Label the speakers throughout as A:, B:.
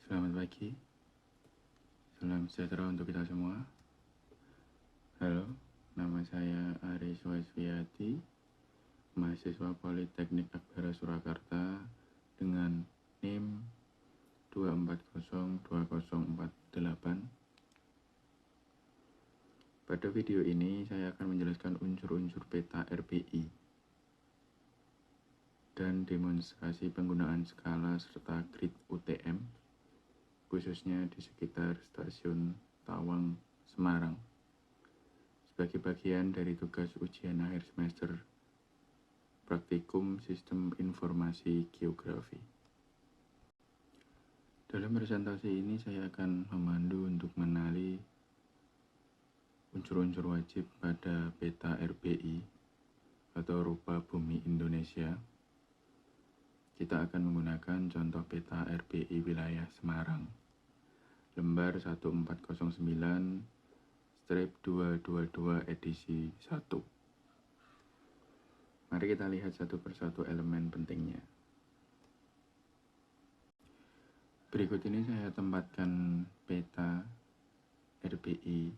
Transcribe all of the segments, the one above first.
A: Selamat pagi, salam sejahtera untuk kita semua. Halo, nama saya Aris Waiswiyati, mahasiswa Politeknik Akbara Surakarta dengan NIM 2402048. Pada video ini saya akan menjelaskan unsur-unsur peta RPI dan demonstrasi penggunaan skala serta grid UTM, khususnya di sekitar stasiun Tawang, Semarang, sebagai bagian dari tugas ujian akhir semester praktikum Sistem Informasi Geografi. Dalam presentasi ini saya akan memandu untuk mengenali unsur-unsur wajib pada peta RPI atau rupa bumi Indonesia. Kita akan menggunakan contoh peta RPI wilayah Semarang, lembar 1409/222 edisi 1. Mari kita lihat satu persatu elemen pentingnya. Berikut ini saya tempatkan peta RPI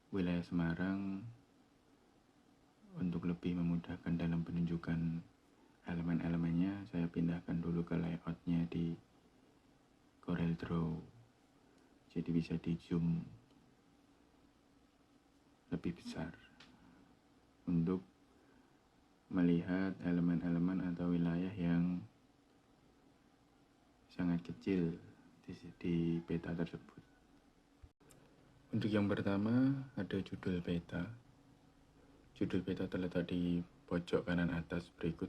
A: wilayah Semarang untuk lebih memudahkan dalam penunjukan elemen-elemennya. Saya pindahkan dulu ke layoutnya di Corel Draw, jadi bisa di zoom lebih besar untuk melihat elemen-elemen atau wilayah yang sangat kecil di peta tersebut. Untuk yang pertama ada judul peta. Judul peta terletak di pojok kanan atas berikut.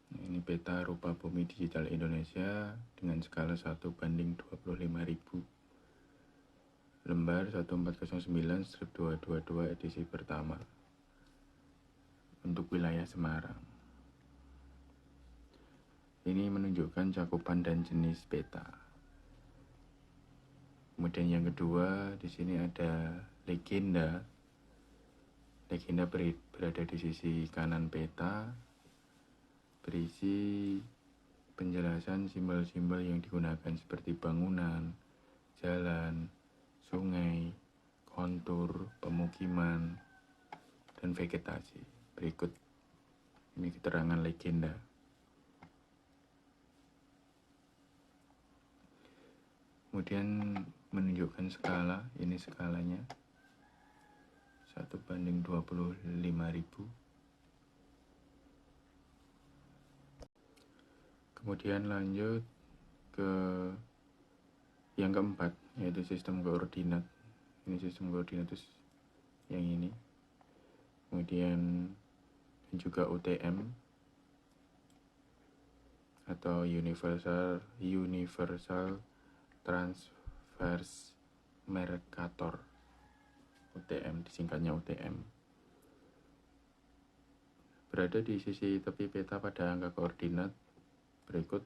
A: Ini peta rupa bumi digital Indonesia dengan skala 1:25.000, lembar 1409/222 edisi pertama untuk wilayah Semarang. Ini menunjukkan cakupan dan jenis peta. Kemudian yang kedua, di sini ada legenda. Legenda berada di sisi kanan peta, berisi penjelasan simbol-simbol yang digunakan seperti bangunan, jalan, sungai, kontur, pemukiman, dan vegetasi. Berikut ini keterangan legenda. Kemudian menunjukkan skala, ini skalanya 1:25.000. Kemudian lanjut ke yang keempat, yaitu sistem koordinat. Ini sistem koordinat yang ini. Kemudian juga UTM atau Universal Transverse Mercator, UTM, disingkatnya UTM. Berada di sisi tepi peta pada angka koordinat berikut.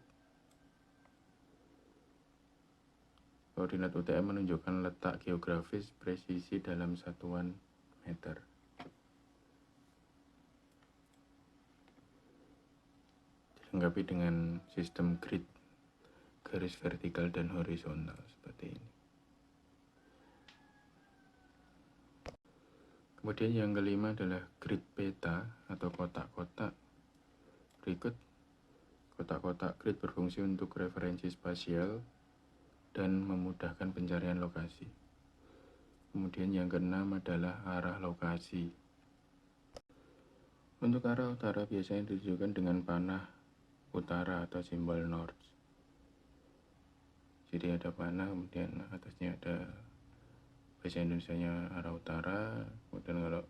A: Koordinat UTM menunjukkan letak geografis presisi dalam satuan meter. Dilengkapi dengan sistem grid, garis vertikal dan horizontal seperti ini. Kemudian yang kelima adalah grid peta atau kotak-kotak. Berikut, kotak-kotak grid berfungsi untuk referensi spasial dan memudahkan pencarian lokasi. Kemudian yang keenam adalah arah lokasi. Untuk arah utara biasanya ditunjukkan dengan panah utara atau simbol north. Jadi ada panah, kemudian atasnya ada bahasa Indonesianya arah utara, kemudian kalau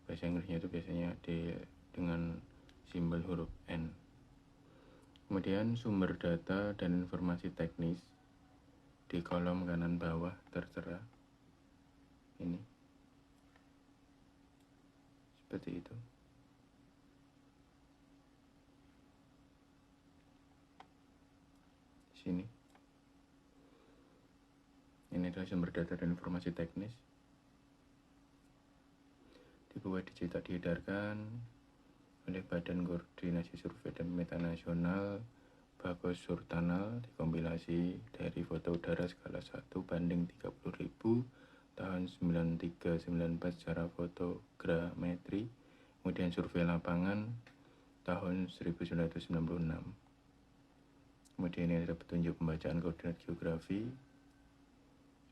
A: bahasa Inggrisnya itu biasanya dengan simbol huruf N. Kemudian sumber data dan informasi teknis di kolom kanan bawah tertera. Ini seperti itu. Di sini. Ini adalah sumber data dan informasi teknis. Di bawah dicetak diedarkan oleh Badan Koordinasi Survei dan Pemeta Nasional Bagus Surtanal dikompilasi dari foto udara skala 1:30.000 tahun 93-94 secara fotogrametri, kemudian survei lapangan tahun 1996. Kemudian ini ada petunjuk pembacaan koordinat geografi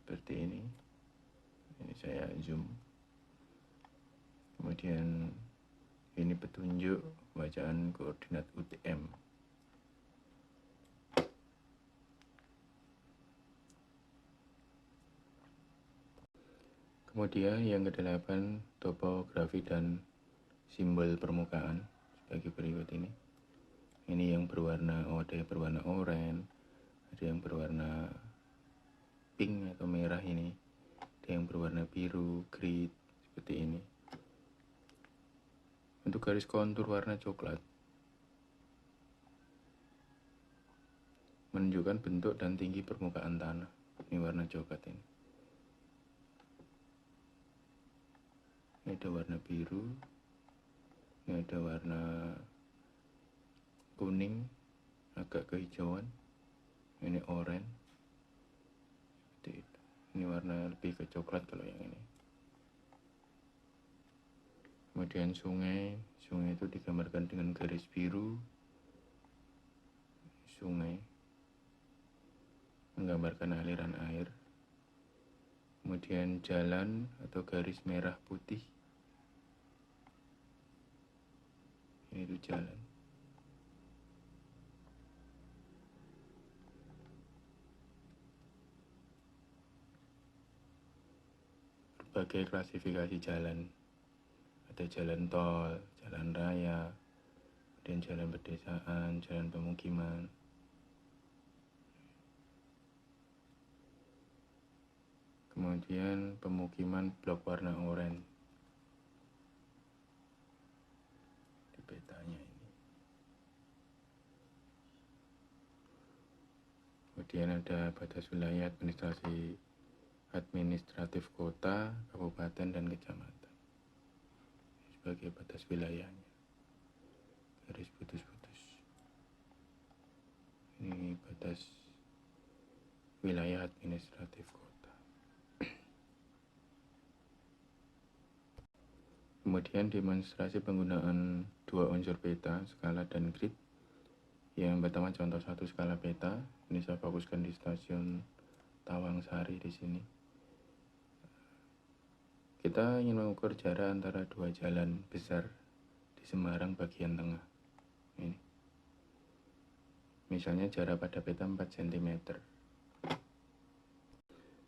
A: seperti ini saya zoom. Kemudian ini petunjuk pembacaan koordinat UTM. Kemudian yang ke-8, topografi dan simbol permukaan sebagai berikut ini. Ini yang berwarna, ada yang berwarna oranye, ada yang berwarna pink atau merah ini, ada yang berwarna biru, grid, seperti ini. Untuk garis kontur warna coklat menunjukkan bentuk dan tinggi permukaan tanah. Ini warna coklat ini. Ini ada warna biru, ini ada warna kuning, agak kehijauan, ini oranye, seperti itu. Ini warna lebih ke coklat kalau yang ini. Kemudian sungai itu digambarkan dengan garis biru. Sungai menggambarkan aliran air. Kemudian jalan atau garis merah putih, ini itu jalan. Berbagai klasifikasi jalan, ada jalan tol, jalan raya, kemudian jalan pedesaan, jalan pemukiman. Kemudian pemukiman blok warna oranye di petanya ini. Kemudian ada batas wilayah administratif kota, kabupaten, dan kecamatan sebagai batas wilayahnya, garis putus-putus. Ini batas wilayah administratif kota. Kemudian demonstrasi penggunaan dua unsur peta, skala dan grid. Yang pertama contoh 1 skala peta. Ini saya fokuskan di stasiun Tawangsari di sini. Kita ingin mengukur jarak antara dua jalan besar di Semarang bagian tengah. Ini. Misalnya jarak pada peta 4 cm.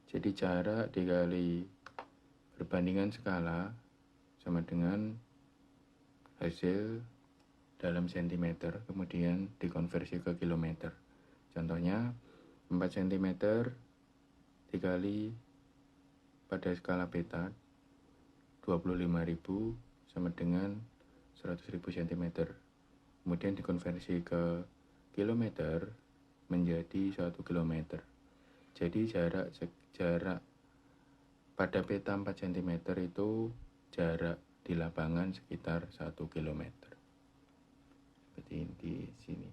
A: Jadi jarak dikali perbandingan skala sama dengan hasil dalam cm, kemudian dikonversi ke kilometer. Contohnya 4 cm dikali pada skala peta 25.000 sama dengan 100.000 cm. Kemudian dikonversi ke kilometer menjadi 1 kilometer. Jadi jarak pada peta 4 cm itu jarak di lapangan sekitar 1 kilometer. Seperti ini di sini.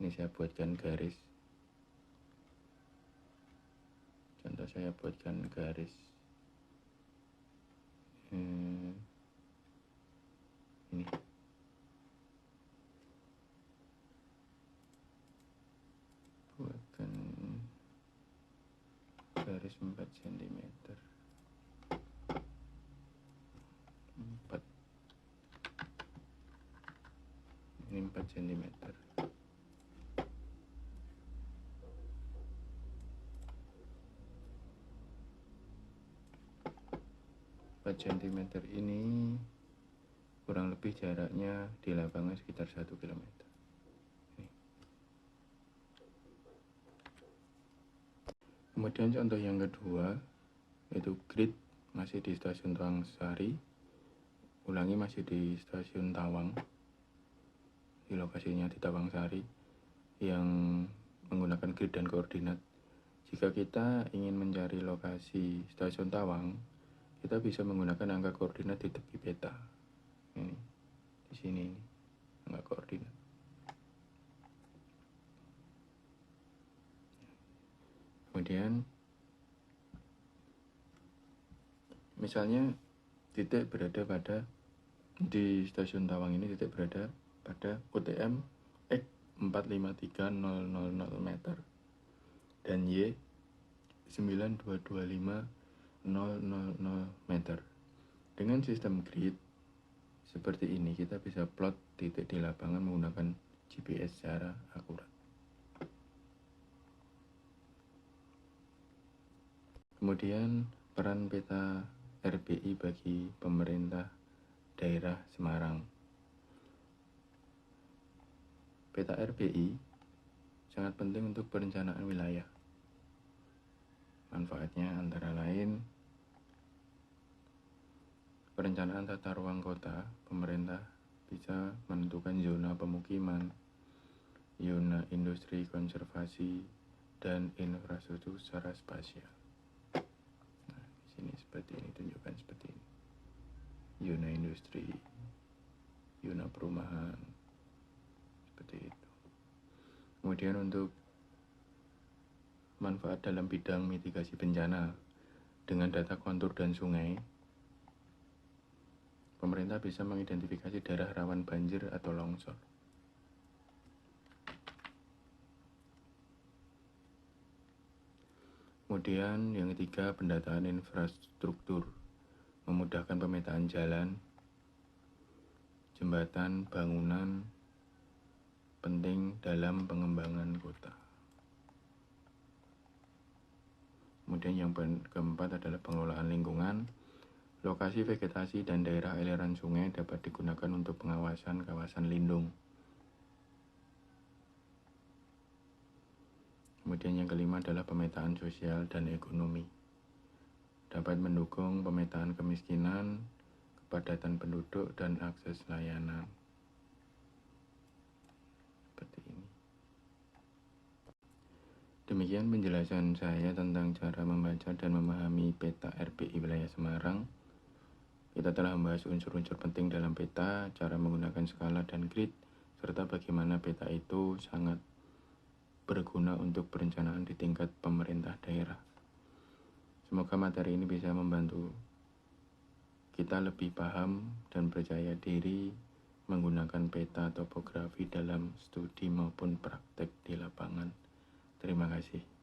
A: Ini saya buatkan garis. Contoh saya buatkan garis. Ini. Buatkan garis 4 cm. 4. Ini 4 cm. 4 cm ini kurang lebih jaraknya di lapangan sekitar 1 km. Kemudian contoh yang kedua yaitu grid, masih di stasiun Tawangsari. Ulangi, masih di stasiun Tawang, di lokasinya di Tawangsari, yang menggunakan grid dan koordinat. Jika kita ingin mencari lokasi stasiun Tawang, kita bisa menggunakan angka koordinat di tepi peta. Ini di sini, ini angka koordinat. Kemudian misalnya titik berada pada di stasiun Tawang ini, titik berada pada UTM X 453.000 meter dan Y 9225.000 meter. Dengan sistem grid seperti ini, kita bisa plot titik di lapangan menggunakan GPS secara akurat. Kemudian peran peta RBI bagi pemerintah daerah Semarang. Peta RBI sangat penting untuk perencanaan wilayah. Manfaatnya antara lain perencanaan tata ruang kota. Pemerintah bisa menentukan zona pemukiman, zona industri, konservasi, dan infrastruktur secara spasial. Nah, di sini seperti ini, tunjukkan seperti ini. Zona industri, zona perumahan, seperti itu. Kemudian untuk manfaat dalam bidang mitigasi bencana, dengan data kontur dan sungai, pemerintah bisa mengidentifikasi daerah rawan banjir atau longsor. Kemudian yang ketiga, pendataan infrastruktur, memudahkan pemetaan jalan, jembatan, bangunan, penting dalam pengembangan kota. Kemudian yang keempat adalah pengelolaan lingkungan. Lokasi vegetasi dan daerah aliran sungai dapat digunakan untuk pengawasan kawasan lindung. Kemudian yang kelima adalah pemetaan sosial dan ekonomi. Dapat mendukung pemetaan kemiskinan, kepadatan penduduk, dan akses layanan. Seperti ini. Demikian penjelasan saya tentang cara membaca dan memahami peta RBI wilayah Semarang. Kita telah membahas unsur-unsur penting dalam peta, cara menggunakan skala dan grid, serta bagaimana peta itu sangat berguna untuk perencanaan di tingkat pemerintah daerah. Semoga materi ini bisa membantu kita lebih paham dan percaya diri menggunakan peta topografi dalam studi maupun praktek di lapangan. Terima kasih.